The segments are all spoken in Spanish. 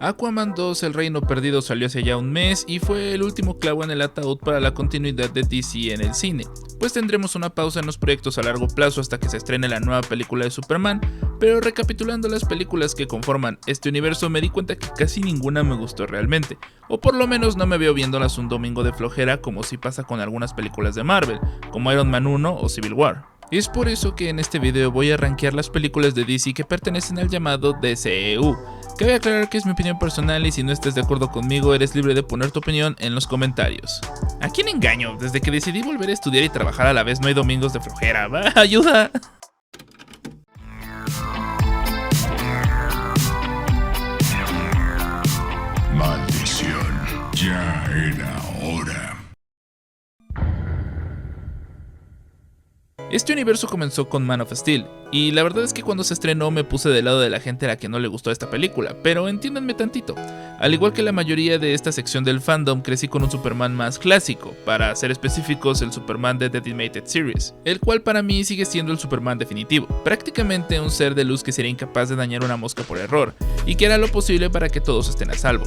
Aquaman 2 El Reino Perdido salió hace ya un mes y fue el último clavo en el ataúd para la continuidad de DC en el cine, pues tendremos una pausa en los proyectos a largo plazo hasta que se estrene la nueva película de Superman, pero recapitulando las películas que conforman este universo me di cuenta que casi ninguna me gustó realmente, o por lo menos no me veo viéndolas un domingo de flojera como si pasa con algunas películas de Marvel, como Iron Man 1 o Civil War. Es por eso que en este video voy a rankear las películas de DC que pertenecen al llamado DCEU. Cabe aclarar que es mi opinión personal y si no estás de acuerdo conmigo eres libre de poner tu opinión en los comentarios. ¿A quién engaño? Desde que decidí volver a estudiar y trabajar a la vez no hay domingos de flojera. ¡Va, ayuda! Maldición, ya era hora. Este universo comenzó con Man of Steel, y la verdad es que cuando se estrenó me puse del lado de la gente a la que no le gustó esta película, pero entiéndanme tantito. Al igual que la mayoría de esta sección del fandom, crecí con un Superman más clásico, para ser específicos el Superman de The Animated Series, el cual para mí sigue siendo el Superman definitivo, prácticamente un ser de luz que sería incapaz de dañar una mosca por error, y que hará lo posible para que todos estén a salvo.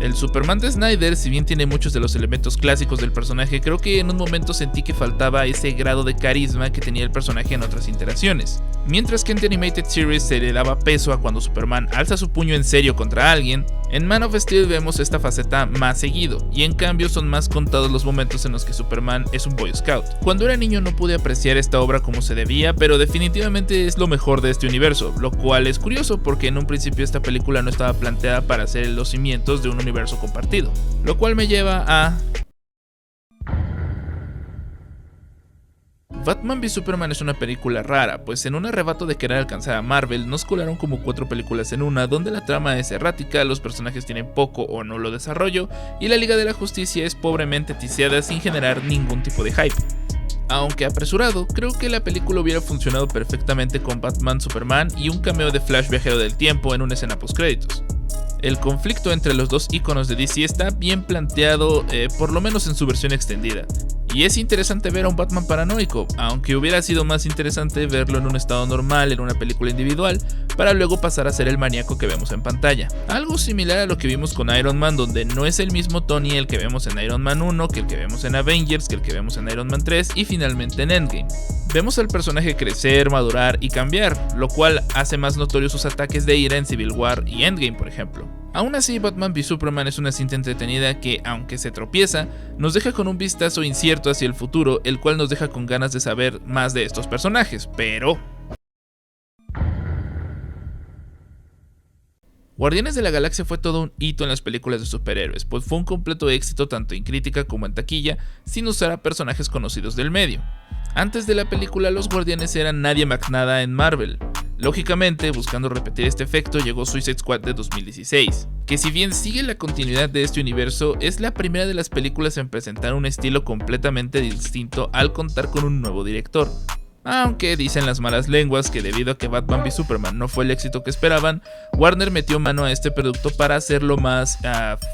El Superman de Snyder, si bien tiene muchos de los elementos clásicos del personaje, creo que en un momento sentí que faltaba ese grado de carisma que tenía el personaje en otras iteraciones. Mientras que en The Animated Series se le daba peso a cuando Superman alza su puño en serio contra alguien, en Man of Steel vemos esta faceta más seguido, y en cambio son más contados los momentos en los que Superman es un Boy Scout. Cuando era niño no pude apreciar esta obra como se debía, pero definitivamente es lo mejor de este universo, lo cual es curioso porque en un principio esta película no estaba planteada para ser los cimientos de un universo compartido, lo cual me lleva a... Batman v Superman es una película rara, pues en un arrebato de querer alcanzar a Marvel nos colaron como 4 películas en una, donde la trama es errática, los personajes tienen poco o nulo desarrollo, y la Liga de la Justicia es pobremente tiseada sin generar ningún tipo de hype. Aunque apresurado, creo que la película hubiera funcionado perfectamente con Batman Superman y un cameo de Flash viajero del tiempo en una escena postcréditos. El conflicto entre los dos iconos de DC está bien planteado, por lo menos en su versión extendida. Y es interesante ver a un Batman paranoico, aunque hubiera sido más interesante verlo en un estado normal en una película individual, para luego pasar a ser el maníaco que vemos en pantalla. Algo similar a lo que vimos con Iron Man, donde no es el mismo Tony el que vemos en Iron Man 1, que el que vemos en Avengers, que el que vemos en Iron Man 3 y finalmente en Endgame. Vemos al personaje crecer, madurar y cambiar, lo cual hace más notorios sus ataques de ira en Civil War y Endgame, por ejemplo. Aún así, Batman v Superman es una cinta entretenida que, aunque se tropieza, nos deja con un vistazo incierto hacia el futuro, el cual nos deja con ganas de saber más de estos personajes, pero... Guardianes de la Galaxia fue todo un hito en las películas de superhéroes, pues fue un completo éxito tanto en crítica como en taquilla, sin usar a personajes conocidos del medio. Antes de la película, los Guardianes eran nadie más nada en Marvel. Lógicamente, buscando repetir este efecto, llegó Suicide Squad de 2016, que si bien sigue la continuidad de este universo, es la primera de las películas en presentar un estilo completamente distinto al contar con un nuevo director. Aunque dicen las malas lenguas que debido a que Batman v Superman no fue el éxito que esperaban, Warner metió mano a este producto para hacerlo más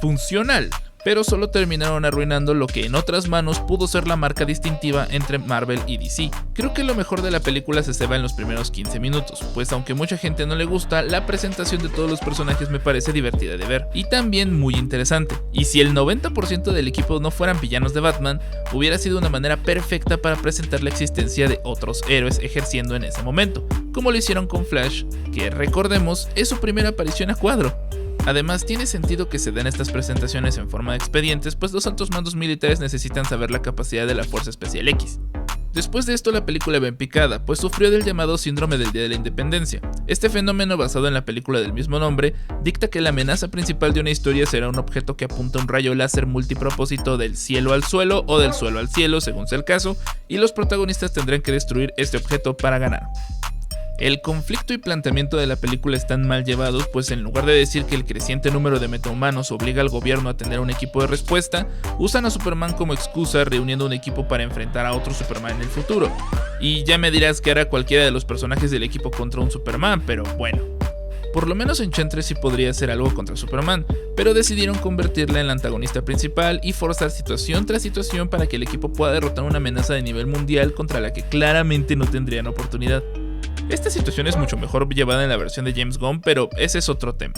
funcional, pero solo terminaron arruinando lo que en otras manos pudo ser la marca distintiva entre Marvel y DC. Creo que lo mejor de la película se ceba en los primeros 15 minutos, pues aunque mucha gente no le gusta, la presentación de todos los personajes me parece divertida de ver, y también muy interesante. Y si el 90% del equipo no fueran villanos de Batman, hubiera sido una manera perfecta para presentar la existencia de otros héroes ejerciendo en ese momento, como lo hicieron con Flash, que recordemos es su primera aparición a cuadro. Además, tiene sentido que se den estas presentaciones en forma de expedientes, pues los altos mandos militares necesitan saber la capacidad de la Fuerza Especial X. Después de esto la película va en picada, pues sufrió del llamado síndrome del Día de la Independencia. Este fenómeno, basado en la película del mismo nombre, dicta que la amenaza principal de una historia será un objeto que apunta un rayo láser multipropósito del cielo al suelo o del suelo al cielo, según sea el caso, y los protagonistas tendrán que destruir este objeto para ganar. El conflicto y planteamiento de la película están mal llevados, pues en lugar de decir que el creciente número de metahumanos obliga al gobierno a tener un equipo de respuesta, usan a Superman como excusa, reuniendo un equipo para enfrentar a otro Superman en el futuro. Y ya me dirás que hará cualquiera de los personajes del equipo contra un Superman, pero bueno. Por lo menos Enchantress sí podría hacer algo contra Superman, pero decidieron convertirla en la antagonista principal y forzar situación tras situación para que el equipo pueda derrotar una amenaza de nivel mundial contra la que claramente no tendrían oportunidad. Esta situación es mucho mejor llevada en la versión de James Gunn, pero ese es otro tema.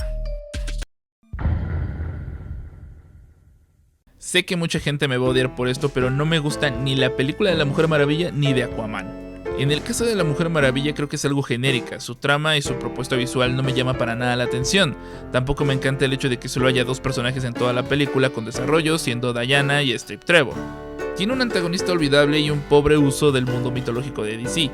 Sé que mucha gente me va a odiar por esto, pero no me gusta ni la película de la Mujer Maravilla ni de Aquaman. En el caso de la Mujer Maravilla creo que es algo genérica, su trama y su propuesta visual no me llama para nada la atención. Tampoco me encanta el hecho de que solo haya 2 personajes en toda la película con desarrollo, siendo Diana y Strip Trevor. Tiene un antagonista olvidable y un pobre uso del mundo mitológico de DC.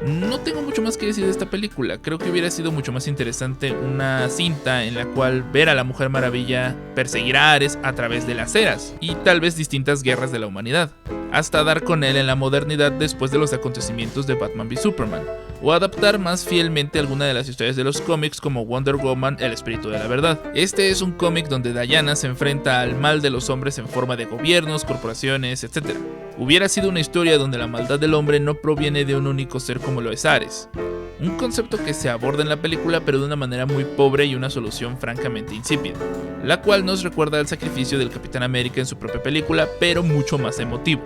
No tengo mucho más que decir de esta película, creo que hubiera sido mucho más interesante una cinta en la cual ver a la Mujer Maravilla perseguir a Ares a través de las eras, y tal vez distintas guerras de la humanidad, hasta dar con él en la modernidad después de los acontecimientos de Batman v Superman, o adaptar más fielmente alguna de las historias de los cómics como Wonder Woman, el espíritu de la verdad. Este es un cómic donde Diana se enfrenta al mal de los hombres en forma de gobiernos, corporaciones, etc. Hubiera sido una historia donde la maldad del hombre no proviene de un único ser como lo es Ares. Un concepto que se aborda en la película pero de una manera muy pobre y una solución francamente insípida, la cual nos recuerda al sacrificio del Capitán América en su propia película, pero mucho más emotivo.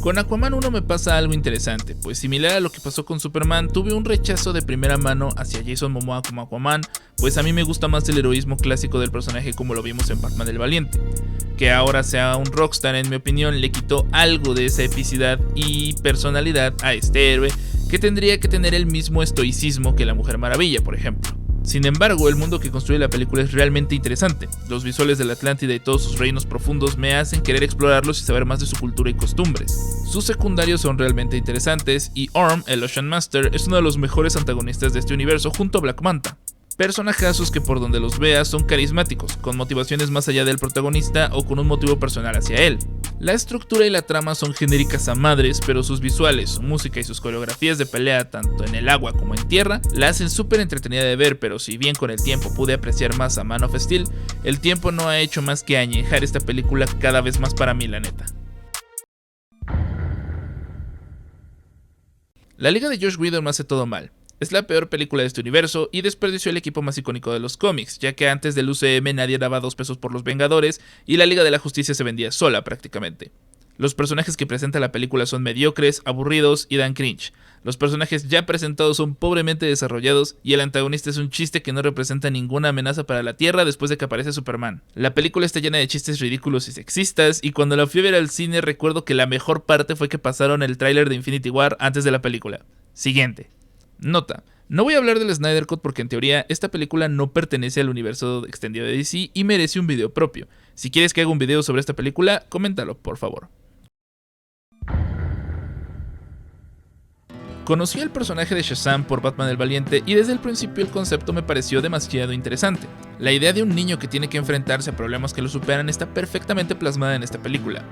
Con Aquaman 1 me pasa algo interesante, pues similar a lo que pasó con Superman, tuve un rechazo de primera mano hacia Jason Momoa como Aquaman, pues a mí me gusta más el heroísmo clásico del personaje como lo vimos en Batman el Valiente. Que ahora sea un rockstar, en mi opinión, le quitó algo de esa epicidad y personalidad a este héroe, que tendría que tener el mismo estoicismo que la Mujer Maravilla, por ejemplo. Sin embargo, el mundo que construye la película es realmente interesante. Los visuales de la Atlántida y todos sus reinos profundos me hacen querer explorarlos y saber más de su cultura y costumbres. Sus secundarios son realmente interesantes y Orm, el Ocean Master, es uno de los mejores antagonistas de este universo junto a Black Manta. Personajazos que por donde los veas son carismáticos, con motivaciones más allá del protagonista o con un motivo personal hacia él. La estructura y la trama son genéricas a madres, pero sus visuales, su música y sus coreografías de pelea tanto en el agua como en tierra la hacen súper entretenida de ver, pero si bien con el tiempo pude apreciar más a Man of Steel, el tiempo no ha hecho más que añejar esta película cada vez más para mí, la neta. La Liga de Joss Whedon hace todo mal. Es la peor película de este universo y desperdició el equipo más icónico de los cómics, ya que antes del UCM nadie daba 2 pesos por los Vengadores y la Liga de la Justicia se vendía sola prácticamente. Los personajes que presenta la película son mediocres, aburridos y dan cringe. Los personajes ya presentados son pobremente desarrollados y el antagonista es un chiste que no representa ninguna amenaza para la Tierra después de que aparece Superman. La película está llena de chistes ridículos y sexistas y cuando la fui a ver al cine recuerdo que la mejor parte fue que pasaron el tráiler de Infinity War antes de la película. Siguiente. Nota, no voy a hablar del Snyder Cut porque en teoría esta película no pertenece al universo extendido de DC y merece un video propio. Si quieres que haga un video sobre esta película, coméntalo por favor. Conocí al personaje de Shazam por Batman el Valiente y desde el principio el concepto me pareció demasiado interesante. La idea de un niño que tiene que enfrentarse a problemas que lo superan está perfectamente plasmada en esta película.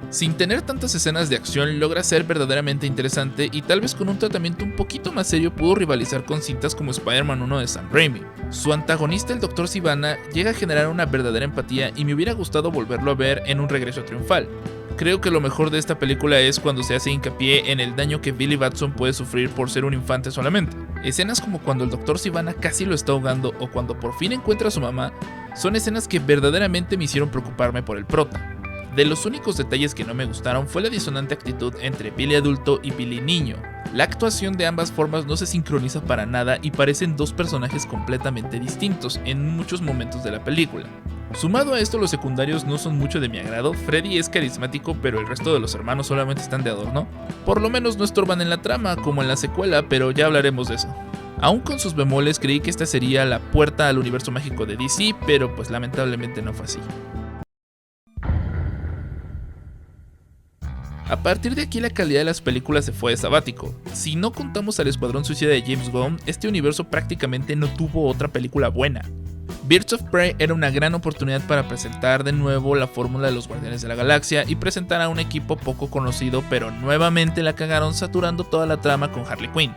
Sin tener tantas escenas de acción logra ser verdaderamente interesante y tal vez con un tratamiento un poquito más serio pudo rivalizar con cintas como Spider-Man 1 de Sam Raimi. Su antagonista, el Dr. Sivana, llega a generar una verdadera empatía y me hubiera gustado volverlo a ver en un regreso triunfal. Creo que lo mejor de esta película es cuando se hace hincapié en el daño que Billy Batson puede sufrir por ser un infante solamente. Escenas como cuando el Dr. Sivana casi lo está ahogando o cuando por fin encuentra a su mamá, son escenas que verdaderamente me hicieron preocuparme por el prota. De los únicos detalles que no me gustaron fue la disonante actitud entre Billy adulto y Billy niño. La actuación de ambas formas no se sincroniza para nada y parecen 2 personajes completamente distintos en muchos momentos de la película. Sumado a esto, los secundarios no son mucho de mi agrado. Freddy es carismático, pero el resto de los hermanos solamente están de adorno. Por lo menos no estorban en la trama, como en la secuela, pero ya hablaremos de eso. Aún con sus bemoles, creí que esta sería la puerta al universo mágico de DC, pero pues lamentablemente no fue así. A partir de aquí la calidad de las películas se fue de sabático. Si no contamos al Escuadrón Suicida de James Gunn, este universo prácticamente no tuvo otra película buena. Birds of Prey era una gran oportunidad para presentar de nuevo la fórmula de los Guardianes de la Galaxia y presentar a un equipo poco conocido, pero nuevamente la cagaron saturando toda la trama con Harley Quinn,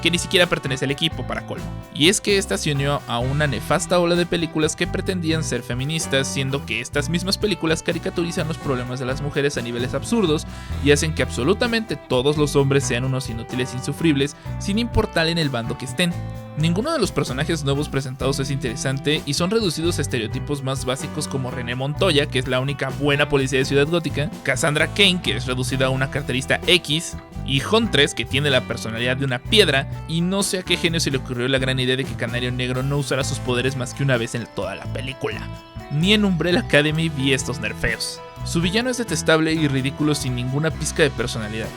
que ni siquiera pertenece al equipo para colmo. Y es que esta se unió a una nefasta ola de películas que pretendían ser feministas, siendo que estas mismas películas caricaturizan los problemas de las mujeres a niveles absurdos y hacen que absolutamente todos los hombres sean unos inútiles insufribles sin importar en el bando que estén. Ninguno de los personajes nuevos presentados es interesante y son reducidos a estereotipos más básicos como René Montoya, que es la única buena policía de Ciudad Gótica, Cassandra Cain, que es reducida a una carterista X, y Huntress, que tiene la personalidad de una piedra película, y no sé a qué genio se le ocurrió la gran idea de que Canario Negro no usara sus poderes más que una vez en toda la película. Ni en Umbrella Academy vi estos nerfeos. Su villano es detestable y ridículo sin ninguna pizca de personalidad.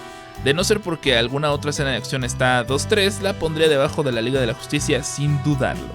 De no ser porque alguna otra escena de acción está a 2-3, la pondría debajo de la Liga de la Justicia sin dudarlo.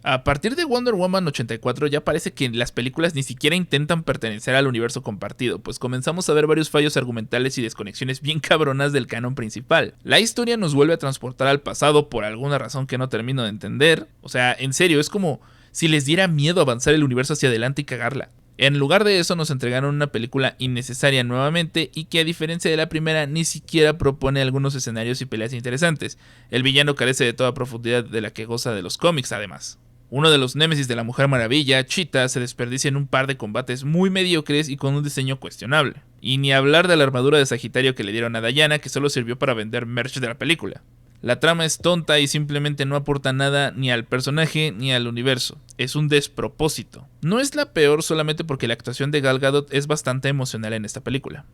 A partir de Wonder Woman 84 ya parece que las películas ni siquiera intentan pertenecer al universo compartido, pues comenzamos a ver varios fallos argumentales y desconexiones bien cabronas del canon principal. La historia nos vuelve a transportar al pasado por alguna razón que no termino de entender. O sea, en serio, es como si les diera miedo avanzar el universo hacia adelante y cagarla. En lugar de eso nos entregaron una película innecesaria nuevamente y que a diferencia de la primera ni siquiera propone algunos escenarios y peleas interesantes. El villano carece de toda profundidad de la que goza de los cómics además. Uno de los némesis de la Mujer Maravilla, Cheetah, se desperdicia en un par de combates muy mediocres y con un diseño cuestionable. Y ni hablar de la armadura de Sagitario que le dieron a Diana, que solo sirvió para vender merch de la película. La trama es tonta y simplemente no aporta nada ni al personaje ni al universo. Es un despropósito. No es la peor solamente porque la actuación de Gal Gadot es bastante emocional en esta película.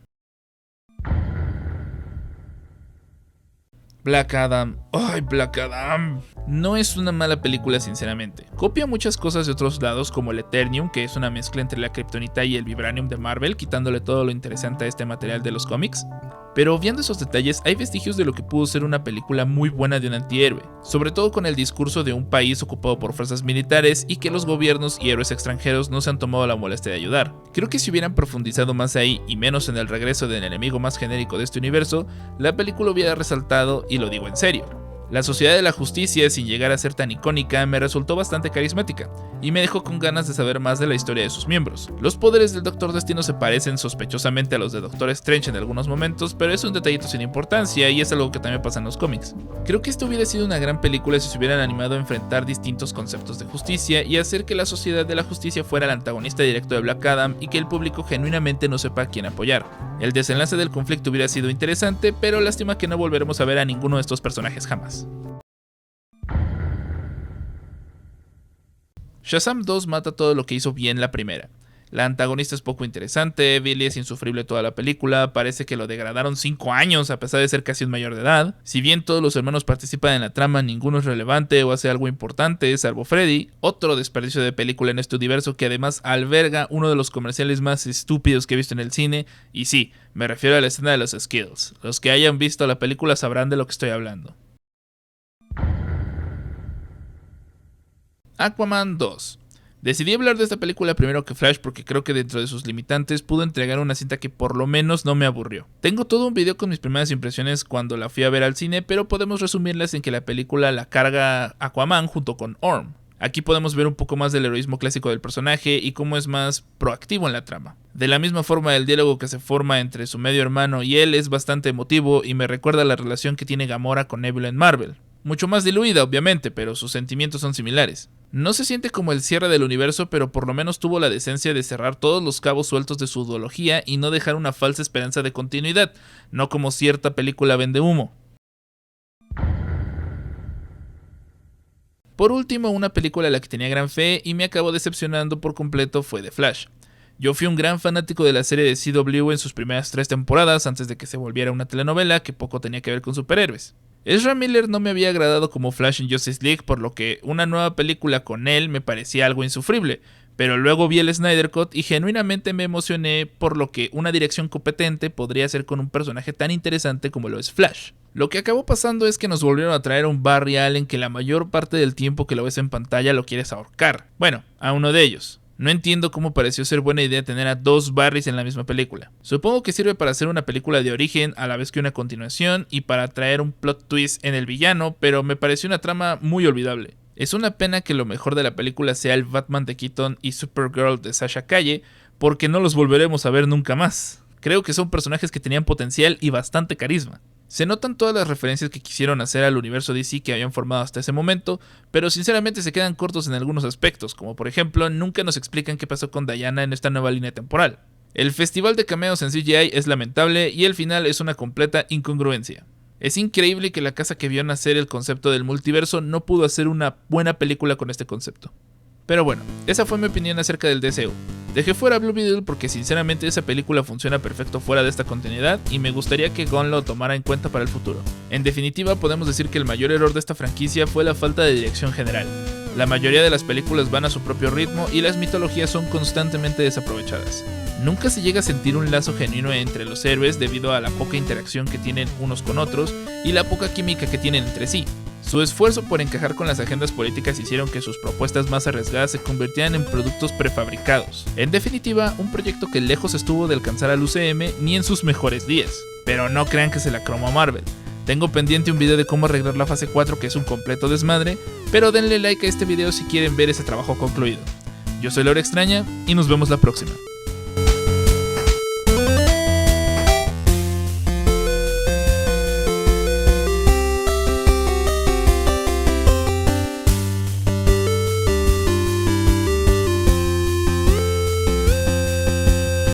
Black Adam. ¡Ay, Black Adam! No es una mala película sinceramente. Copia muchas cosas de otros lados como el Eternium, que es una mezcla entre la Kryptonita y el Vibranium de Marvel, quitándole todo lo interesante a este material de los cómics. Pero obviando esos detalles, hay vestigios de lo que pudo ser una película muy buena de un antihéroe, sobre todo con el discurso de un país ocupado por fuerzas militares y que los gobiernos y héroes extranjeros no se han tomado la molestia de ayudar. Creo que si hubieran profundizado más ahí y menos en el regreso del enemigo más genérico de este universo, la película hubiera resaltado, y lo digo en serio. La Sociedad de la Justicia, sin llegar a ser tan icónica, me resultó bastante carismática, y me dejó con ganas de saber más de la historia de sus miembros. Los poderes del Doctor Destino se parecen sospechosamente a los de Doctor Strange en algunos momentos, pero es un detallito sin importancia y es algo que también pasa en los cómics. Creo que esto hubiera sido una gran película si se hubieran animado a enfrentar distintos conceptos de justicia y hacer que la Sociedad de la Justicia fuera el antagonista directo de Black Adam y que el público genuinamente no sepa a quién apoyar. El desenlace del conflicto hubiera sido interesante, pero lástima que no volveremos a ver a ninguno de estos personajes jamás. Shazam 2 mata todo lo que hizo bien la primera. La antagonista es poco interesante, Billy es insufrible toda la película, parece que lo degradaron 5 años a pesar de ser casi un mayor de edad. Si bien todos los hermanos participan en la trama, ninguno es relevante o hace algo importante, salvo Freddy, otro desperdicio de película en este universo que además alberga uno de los comerciales más estúpidos que he visto en el cine, y sí, me refiero a la escena de los Skittles. Los que hayan visto la película sabrán de lo que estoy hablando. Aquaman 2. Decidí hablar de esta película primero que Flash porque creo que dentro de sus limitantes pudo entregar una cinta que por lo menos no me aburrió. Tengo todo un video con mis primeras impresiones cuando la fui a ver al cine, pero podemos resumirlas en que la película la carga Aquaman junto con Orm. Aquí podemos ver un poco más del heroísmo clásico del personaje y cómo es más proactivo en la trama. De la misma forma, el diálogo que se forma entre su medio hermano y él es bastante emotivo y me recuerda a la relación que tiene Gamora con Nebula en Marvel. Mucho más diluida, obviamente, pero sus sentimientos son similares. No se siente como el cierre del universo, pero por lo menos tuvo la decencia de cerrar todos los cabos sueltos de su duología y no dejar una falsa esperanza de continuidad, no como cierta película vende humo. Por último, una película a la que tenía gran fe y me acabó decepcionando por completo fue The Flash. Yo fui un gran fanático de la serie de CW en sus primeras 3 temporadas antes de que se volviera una telenovela que poco tenía que ver con superhéroes. Ezra Miller no me había agradado como Flash en Justice League, por lo que una nueva película con él me parecía algo insufrible, pero luego vi el Snyder Cut y genuinamente me emocioné por lo que una dirección competente podría hacer con un personaje tan interesante como lo es Flash. Lo que acabó pasando es que nos volvieron a traer a un Barry Allen que la mayor parte del tiempo que lo ves en pantalla lo quieres ahorcar. Bueno, a uno de ellos. No entiendo cómo pareció ser buena idea tener a 2 Barrys en la misma película. Supongo que sirve para hacer una película de origen a la vez que una continuación y para traer un plot twist en el villano, pero me pareció una trama muy olvidable. Es una pena que lo mejor de la película sea el Batman de Keaton y Supergirl de Sasha Calle, porque no los volveremos a ver nunca más. Creo que son personajes que tenían potencial y bastante carisma. Se notan todas las referencias que quisieron hacer al universo DC que habían formado hasta ese momento, pero sinceramente se quedan cortos en algunos aspectos, como por ejemplo nunca nos explican qué pasó con Diana en esta nueva línea temporal. El festival de cameos en CGI es lamentable y el final es una completa incongruencia. Es increíble que la casa que vio nacer el concepto del multiverso no pudo hacer una buena película con este concepto. Pero bueno, esa fue mi opinión acerca del DCU. Dejé fuera Blue Beetle porque sinceramente esa película funciona perfecto fuera de esta continuidad y me gustaría que Gunn lo tomara en cuenta para el futuro. En definitiva, podemos decir que el mayor error de esta franquicia fue la falta de dirección general. La mayoría de las películas van a su propio ritmo y las mitologías son constantemente desaprovechadas. Nunca se llega a sentir un lazo genuino entre los héroes debido a la poca interacción que tienen unos con otros y la poca química que tienen entre sí. Su esfuerzo por encajar con las agendas políticas hicieron que sus propuestas más arriesgadas se convirtieran en productos prefabricados. En definitiva, un proyecto que lejos estuvo de alcanzar al UCM ni en sus mejores días. Pero no crean que se la cromó a Marvel. Tengo pendiente un video de cómo arreglar la fase 4 que es un completo desmadre, pero denle like a este video si quieren ver ese trabajo concluido. Yo soy Laura Extraña y nos vemos la próxima.